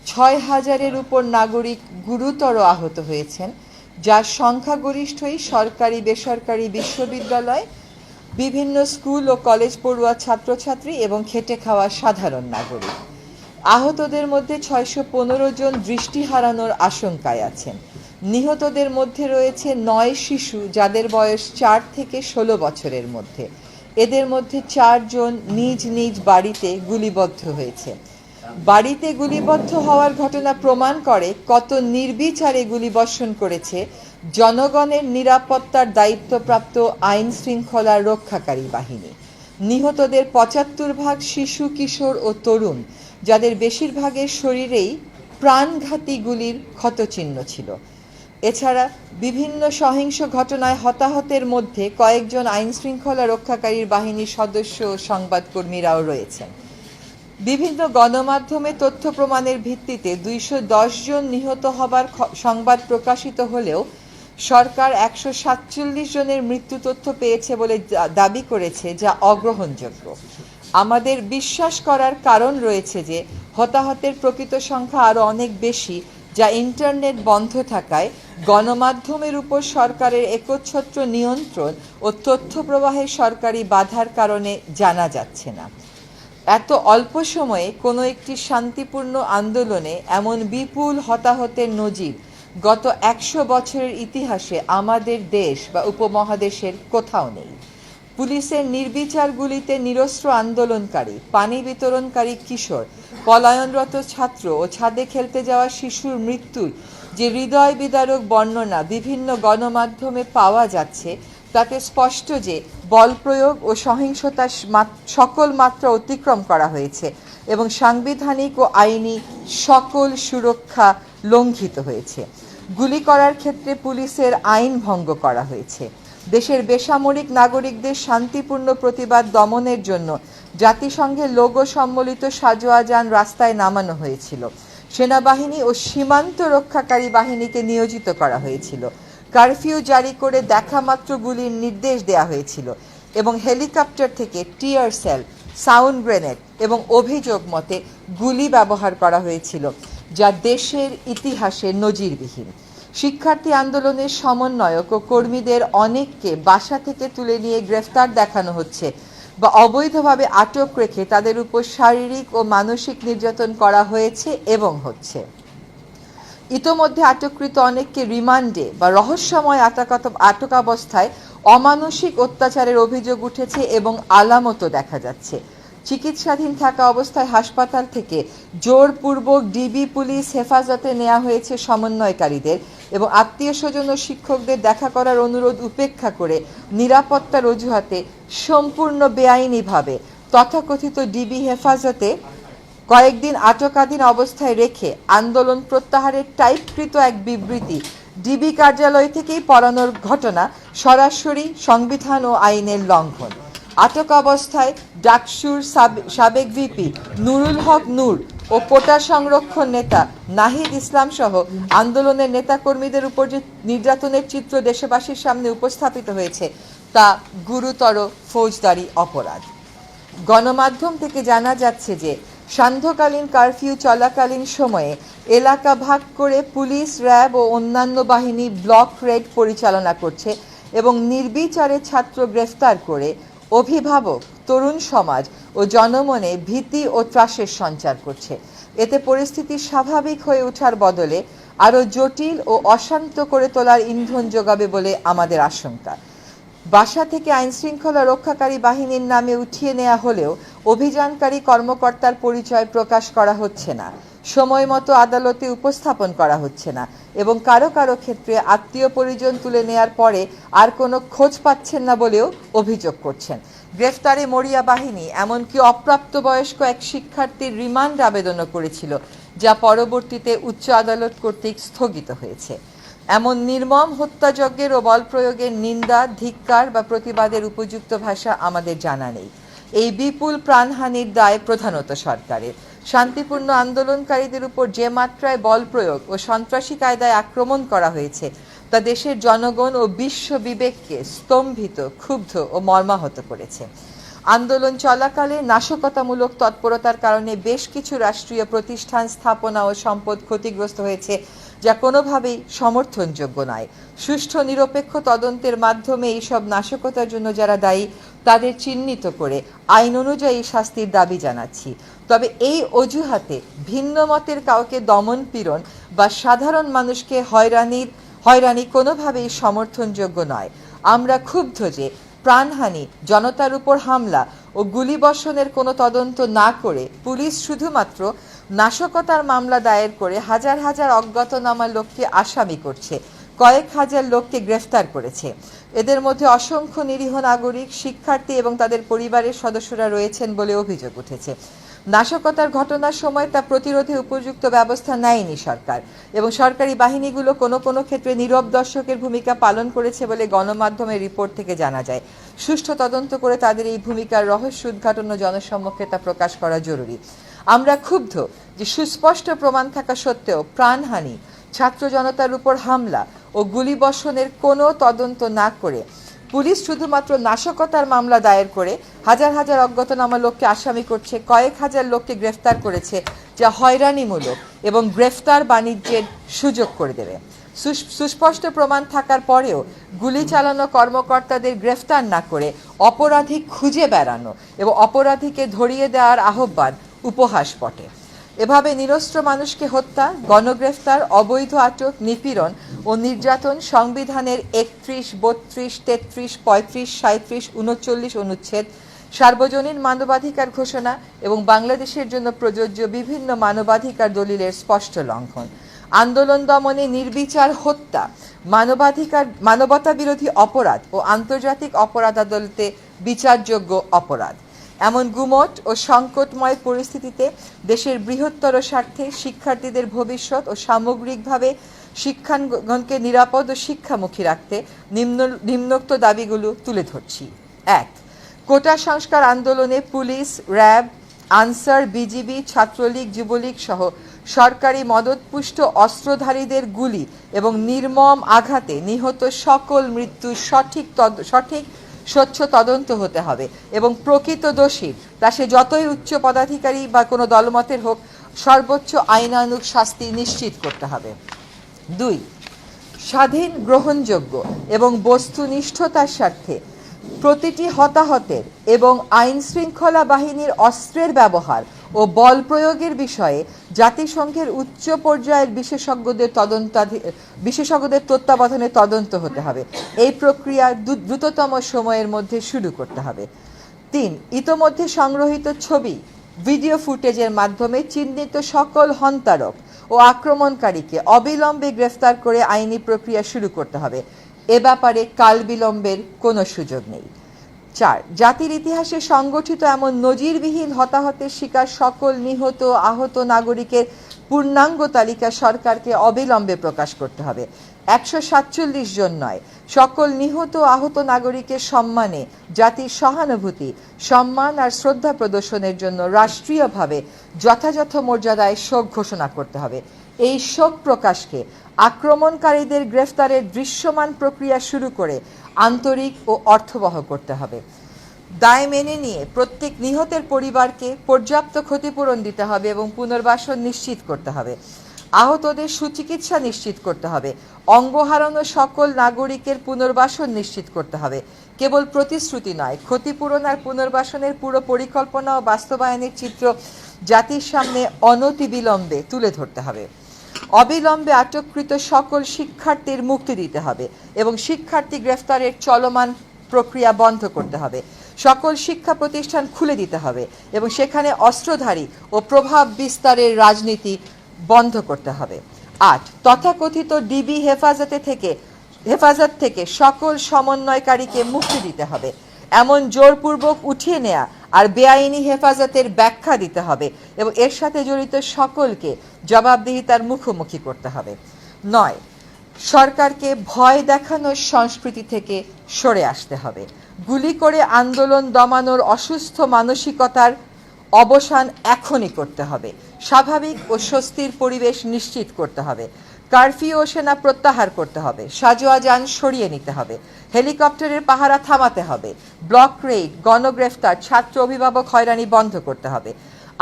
৬,০০০-এর উপর নাগরিক গুরুতর আহত হয়েছেন, যার সংখ্যাগরিষ্ঠই সরকারি বেসরকারি বিশ্ববিদ্যালয়, বিভিন্ন স্কুল ও কলেজ পড়ুয়া ছাত্রছাত্রী এবং খেটে খাওয়া সাধারণ নাগরিক। আহতদের মধ্যে ৬১৫ জন দৃষ্টি হারানোর আশঙ্কায় আছেন। নিহতদের মধ্যে রয়েছে ৯ শিশু, যাদের বয়স ৪ থেকে ১৬ বছরের মধ্যে। এদের মধ্যে ৪ জন নিজ নিজ বাড়িতে গুলিবদ্ধ হয়েছে। বাড়িতে গুলিবদ্ধ হওয়ার ঘটনা প্রমাণ করে কত নির্বিচারে গুলিবর্ষণ করেছে জনগণের নিরাপত্তার দায়িত্বপ্রাপ্ত আইন শৃঙ্খলা রক্ষাকারী বাহিনী। নিহতদের ৭৫ শিশু, কিশোর ও তরুণ, যাদের বেশিরভাগের শরীরেই প্রাণঘাতী গুলির ক্ষতচিহ্ন ছিল। এছাড়া বিভিন্ন সহিংস ঘটনায় হতাহতের মধ্যে কয়েকজন আইন শৃঙ্খলা রক্ষাকারী বাহিনীর সদস্য ও সংবাদকর্মীরাও রয়েছেন। বিভিন্ন গণমাধ্যমে তথ্য প্রমাণের ভিত্তিতে ২১০ জন নিহত হবার সংবাদ প্রকাশিত হলেও সরকার ১৪৭ জনের মৃত্যু তথ্য পেয়েছে বলে দাবি করেছে, যা অগ্রহণযোগ্য। আমাদের বিশ্বাস করার কারণ রয়েছে যে হতাহতের প্রকৃত সংখ্যা আরও অনেক বেশি, যা ইন্টারনেট বন্ধ থাকায় গণমাধ্যমের উপর সরকারের একচ্ছত্র নিয়ন্ত্রণ ও তথ্য প্রবাহের সরকারি বাধার কারণে জানা যাচ্ছে না। এত অল্প সময়ে কোনো একটি শান্তিপূর্ণ আন্দোলনে এমন বিপুল হতাহতের নজির গত ১০০ বছরের ইতিহাসে আমাদের দেশ বা উপমহাদেশের কোথাও নেই। পুলিশের নির্বিচার গুলিতে নিরস্ত্র আন্দোলনকারী, পানি বিতরণকারী কিশোর, পলায়নরত ছাত্র ও ছাদে খেলতে যাওয়া শিশুর মৃত্যুর যে হৃদয় বিদারক বর্ণনা বিভিন্ন গণমাধ্যমে পাওয়া যাচ্ছে, তাতে স্পষ্ট যে বল প্রয়োগ ও সহিংসতার সকল মাত্রা অতিক্রম করা হয়েছে এবং সাংবিধানিক ও আইনি সকল সুরক্ষা লঙ্ঘিত হয়েছে। গুলি করার ক্ষেত্রে পুলিশের আইন ভঙ্গ করা হয়েছে। দেশের বেসামরিক নাগরিকদের শান্তিপূর্ণ প্রতিবাদ দমনের জন্য জাতিসংঘের লোগো সম্বলিত সাজোয়া যান রাস্তায় নামানো হয়েছিল। সেনাবাহিনী ও সীমান্ত রক্ষাকারী বাহিনীকে নিয়োজিত করা হয়েছিল। কারফিউ জারি করে দেখামাত্র গুলির নির্দেশ দেওয়া হয়েছিল এবং হেলিকপ্টার থেকে টিয়ার সেল, সাউন্ড গ্রেনেড এবং অভিযোগ মতে গুলি ব্যবহার করা হয়েছিল, যা দেশের ইতিহাসে নজিরবিহীন। শিক্ষার্থী আন্দোলনের সমন্বয়ক ও কর্মীদের অনেককে বাসা থেকে তুলে নিয়ে গ্রেফতার দেখানো হচ্ছে বা অবৈধভাবে আটক রেখে তাদের উপর শারীরিক ও মানসিক নির্যাতন করা হয়েছে এবং হচ্ছে। ইতোমধ্যে আটককৃত অনেককে রিমান্ডে বা রহস্যময় আটকাবস্থায় অমানসিক অত্যাচারের অভিযোগ উঠেছে এবং আলামতও দেখা যাচ্ছে। চিকিৎসাধীন থাকা অবস্থায় হাসপাতাল থেকে জোরপূর্বক ডিবি পুলিশ হেফাজতে নেওয়া হয়েছে সমন্বয়কারীদের এবং আত্মীয় স্বজন ও শিক্ষকদের দেখা করার অনুরোধ উপেক্ষা করে নিরাপত্তার অজুহাতে সম্পূর্ণ বেআইনিভাবে তথাকথিত ডিবি হেফাজতে কয়েকদিন আটকাধীন অবস্থায় রেখে আন্দোলন প্রত্যাহারের টাইপকৃত এক বিবৃতি ডিবি কার্যালয় থেকেই পড়ানোর ঘটনা সরাসরি সংবিধান ও আইনের লঙ্ঘন। আটক অবস্থায় ডাকসুর সাবেক ভিপি নুরুল হক নূর ও কোটা সংরক্ষণ নেতা নাহিদ ইসলাম সহ আন্দোলনের নেতাকর্মীদের উপর যে নির্যাতনের চিত্র দেশবাসীর সামনে উপস্থাপিত হয়েছে, তা গুরুতর ফৌজদারি অপরাধ। গণমাধ্যম থেকে জানা যাচ্ছে যে সান্ধ্যকালীন কারফিউ চলাকালীন সময়ে এলাকা ভাগ করে পুলিশ, র্যাব ও অন্যান্য বাহিনী ব্লক রেড পরিচালনা করছে এবং নির্বিচারে ছাত্র গ্রেফতার করে অভিভাবক, তরুণ সমাজ ও জনমনে ভীতি ও ত্রাসের সঞ্চার করছে। এতে পরিস্থিতি স্বাভাবিক হয়ে ওঠার বদলে আরও জটিল ও অশান্ত করে তোলার ইন্ধন যোগাবে বলে আমাদের আশঙ্কা। বাসা থেকে আইনশৃঙ্খলা রক্ষাকারী বাহিনীর নামে উঠিয়ে নেওয়া হলেও অভিযানকারী কর্মকর্তার পরিচয় প্রকাশ করা হচ্ছে না, সময় মতো আদালতে উপস্থাপন করা হচ্ছে না এবং কারো কারো ক্ষেত্রে আত্মীয় পরিজন তুলে নেয়ার পরে আর কোনো খোঁজ পাচ্ছেন না বলেও অভিযোগ করছেন। গ্রেফতারে মরিয়া বাহিনী এমনকি অপ্রাপ্তবয়স্ক এক শিক্ষার্থীর রিমান্ড আবেদনও করেছিল, যা পরবর্তীতে উচ্চ আদালত কর্তৃক স্থগিত হয়েছে। এমন নির্মম হত্যাযজ্ঞের ও বল প্রয়োগের নিন্দা, ধিক্কার বা প্রতিবাদের উপযুক্ত ভাষা আমাদের জানা নেই। এই বিপুল প্রাণহানির দায় প্রধানত সরকারের। শান্তিপূর্ণ আন্দোলনকারীদের উপর যে মাত্রায় বল প্রয়োগ ও সন্ত্রাসী কায়দায় আক্রমণ করা হয়েছে, তা দেশের জনগণ ও বিশ্ব বিবেককে স্তম্ভিত, ক্ষুব্ধ ও মর্মাহত করেছে। আন্দোলন চলাকালে নাশকতামূলক তৎপরতার কারণে বেশ কিছু রাষ্ট্রীয় প্রতিষ্ঠান, স্থাপনা ও সম্পদ ক্ষতিগ্রস্ত হয়েছে, যা কোনোভাবেই সমর্থনযোগ্য নয়। সুষ্ঠু নিরপেক্ষ তদন্তের মাধ্যমে এইসব নাশকতার জন্য যারা দায়ী তাদের চিহ্নিত করে আইন অনুযায়ী শাস্তির দাবি জানাচ্ছি। তবে এই অজুহাতে ভিন্ন মতের কাউকে দমন পীড়ন বা সাধারণ মানুষকে হয়রানি কোনোভাবেই সমর্থনযোগ্য নয়। আমরা ক্ষুব্ধ যে প্রাণহানি, জনতার উপর হামলা ও গুলিবর্ষণের কোনো তদন্ত না করে পুলিশ শুধুমাত্র নাশকতার মামলা দায়ের করে হাজার হাজার অজ্ঞাতনামা লোককে আসামি করছে, কয়েক হাজার লোককে গ্রেফতার করেছে। এদের মধ্যে অসংখ্য নিরীহ নাগরিক, শিক্ষার্থী এবং তাদের পরিবারের সদস্যরা রয়েছেন বলে অভিযোগ উঠেছে। নাশকতার ঘটনার সময় তা প্রতিরোধে উপযুক্ত ব্যবস্থা নেয়নি সরকার, এবং সরকারি বাহিনীগুলো কোনো কোনো ক্ষেত্রে নীরব দর্শকের ভূমিকা পালন করেছে বলে গণমাধ্যমের রিপোর্ট থেকে জানা যায়। সুষ্ঠু তদন্ত করে তাদের এই ভূমিকার রহস্য উদ্ঘাটন ও জনসম্মুখে তা প্রকাশ করা জরুরি। আমরা ক্ষুব্ধ যে সুস্পষ্ট প্রমাণ থাকা সত্ত্বেও প্রাণহানি, ছাত্র জনতার উপর হামলা ও গুলিবর্ষণের কোনো তদন্ত না করে পুলিশ শুধুমাত্র নাশকতার মামলা দায়ের করে হাজার হাজার অজ্ঞাতনামা লোককে আসামি করছে, কয়েক হাজার লোককে গ্রেফতার করেছে, যা হয়রানিমূলক এবং গ্রেফতার বাণিজ্যের সুযোগ করে দেবে। সুস্পষ্ট প্রমাণ থাকার পরেও গুলি চালানো কর্মকর্তাদের গ্রেফতার না করে অপরাধী খুঁজে বেড়ানো এবং অপরাধীকে ধরিয়ে দেওয়ার আহ্বান উপহাসপটে। এভাবে নিরস্ত্র মানুষকে হত্যা, গণগ্রেফতার, অবৈধ আটক, নিপীড়ন ও নির্যাতন সংবিধানের 31, 32, 33, 35, 37, 39 অনুচ্ছেদ, সার্বজনীন মানবাধিকার ঘোষণা এবং বাংলাদেশের জন্য প্রযোজ্য বিভিন্ন মানবাধিকার দলিলের স্পষ্ট লঙ্ঘন। আন্দোলন দমনে নির্বিচার হত্যা মানবতা বিরোধী অপরাধ ও আন্তর্জাতিক অপরাধ আদালতে বিচারযোগ্য অপরাধ। এমন গুমট ও সংকটময় পরিস্থিতিতে দেশের বৃহত্তর স্বার্থে শিক্ষার্থীদের ভবিষ্যৎ ও সামগ্রিকভাবে শিক্ষাঙ্গনকে নিরাপদ ও শিক্ষামুখী রাখতে নিম্নোক্ত দাবিগুলো তুলে ধরছি। 1. কোটা সংস্কার আন্দোলনে police, RAB, answer, BGB, Chhatra League, Jubo League সহ সরকারি মদতপুষ্ট অস্ত্রধারীদের গুলি এবং নির্মম আঘাতে নিহত সকল মৃত্যুর সঠিক স্বচ্ছ তদন্ত হতে হবে এবং প্রকৃত দোষী, তা সে যতই উচ্চ পদাধিকারী বা কোনো দলমতের হোক, সর্বোচ্চ আইনানুগ শাস্তি নিশ্চিত করতে হবে। 2. স্বাধীন, গ্রহণযোগ্য এবং বস্তুনিষ্ঠতার স্বার্থে প্রতিটি হতাহতের এবং আইন শৃঙ্খলা বাহিনীর অস্ত্রের ব্যবহার ও বল প্রয়োগের বিষয়ে জাতিসংঘের উচ্চ পর্যায়ের বিশেষজ্ঞদের তত্ত্বাবধানে তদন্ত হতে হবে। এই প্রক্রিয়া দ্রুততম সময়ের মধ্যে শুরু করতে হবে। 3. ইতোমধ্যে সংগ্রহীত ছবি, ভিডিও ফুটেজের মাধ্যমে চিহ্নিত সকল হন্তারক ও আক্রমণকারীকে অবিলম্বে গ্রেফতার করে আইনি প্রক্রিয়া শুরু করতে হবে। এ ব্যাপারে কালবিলম্বের কোনো সুযোগ নেই। 4. জাতির ইতিহাসে সংগঠিত এমন নজিরবিহীন হতাহতের শিকার সকল নিহত আহত নাগরিকের পূর্ণাঙ্গ তালিকা সরকারকে অবিলম্বে প্রকাশ করতে হবে। 147 জন নয়, সকল নিহত আহত নাগরিকের সম্মানে জাতির সহানুভূতি, সম্মান আর শ্রদ্ধা প্রদর্শনের জন্য রাষ্ট্রীয়ভাবে যথাযথ মর্যাদায় শোক ঘোষণা করতে হবে। এই শোক প্রকাশকে আক্রমণকারীদের গ্রেফতারের দৃশ্যমান প্রক্রিয়া শুরু করে আন্তরিক ও অর্থবহ করতে হবে। দায় মেনে নিয়ে প্রত্যেক নিহতের পরিবারকে পর্যাপ্ত ক্ষতিপূরণ দিতে হবে এবং পুনর্বাসন নিশ্চিত করতে হবে। আহতদের সুচিকিৎসা নিশ্চিত করতে হবে। অঙ্গ হারানো সকল নাগরিকের পুনর্বাসন নিশ্চিত করতে হবে। কেবল প্রতিশ্রুতি নয়, ক্ষতিপূরণ আর পুনর্বাসনের পুরো পরিকল্পনা ও বাস্তবায়নের চিত্র জাতির সামনে অনতিবিলম্বে তুলে ধরতে হবে। অবিলম্বে আটককৃত সকল শিক্ষার্থীর মুক্তি দিতে হবে এবং শিক্ষার্থী গ্রেফতারের চলমান প্রক্রিয়া বন্ধ করতে হবে। সকল শিক্ষা প্রতিষ্ঠান খুলে দিতে হবে এবং সেখানে অস্ত্রধারী ও প্রভাব বিস্তারের রাজনীতি বন্ধ করতে হবে। 8. তথাকথিত ডিবি হেফাজত থেকে সকল সমন্বয়কারীকে মুক্তি দিতে হবে। এমন জোরপূর্বক উঠিয়ে নেয়া আর বেআইনি হেফাজতের ব্যাখ্যা দিতে হবে এবং এর সাথে জড়িত সকলকে জবাবদিহিতার মুখোমুখি করতে হবে। 9. সরকারকে ভয় দেখানোর সংস্কৃতি থেকে সরে আসতে হবে। গুলি করে আন্দোলন দমানোর অসুস্থ মানসিকতার অবসান এখনই করতে হবে। স্বাভাবিক ও স্বস্তির পরিবেশ নিশ্চিত করতে হবে। কারফিউ ও সেনা প্রত্যাহার করতে হবে, সাজোয়া যান সরিয়ে নিতে হবে, হেলিকপ্টারের পাহারা থামাতে হবে, ব্লক রেইড, গণগ্রেফতার, ছাত্র অভিভাবক হয়রানি বন্ধ করতে হবে।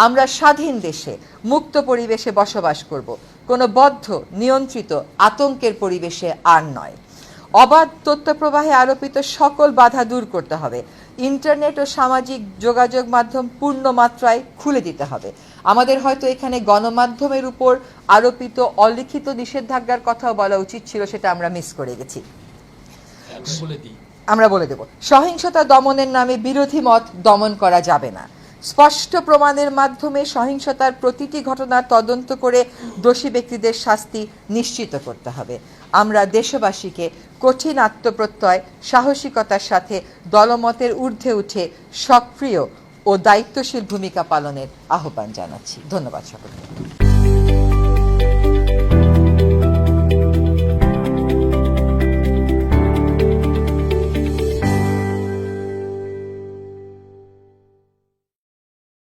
আমরা স্বাধীন দেশে মুক্ত পরিবেশে বসবাস করব, কোনো বদ্ধ নিয়ন্ত্রিত আতঙ্কের পরিবেশে আর নয়। অবাধ তথ্য প্রবাহে আরোপিত সকল বাধা দূর করতে হবে। ইন্টারনেট ও সামাজিক যোগাযোগ মাধ্যম পূর্ণ মাত্রায় খুলে দিতে হবে। আমাদের হয়তো এখানে গণমাধ্যমের উপর আরোপিত অলিখিত নিষেধাজ্ঞার কথাও বলা উচিত ছিল, সেটা আমরা মিস করে গেছি। আমরা বলে দেব, সহিংসতা দমনের নামে বিরোধী মত দমন করা যাবে না। স্পষ্ট প্রমাণের মাধ্যমে সহিংসতার প্রতিটি ঘটনার তদন্ত করে দোষী ব্যক্তিদের শাস্তি নিশ্চিত করতে হবে। আমরা দেশবাসীকে কঠিন আত্মপ্রত্যয়, সাহসিকতার সাথে দলমতের ঊর্ধ্বে উঠে সক্রিয় ও দায়িত্বশীল ভূমিকা পালনের আহ্বান জানাচ্ছি। ধন্যবাদ সকলকে।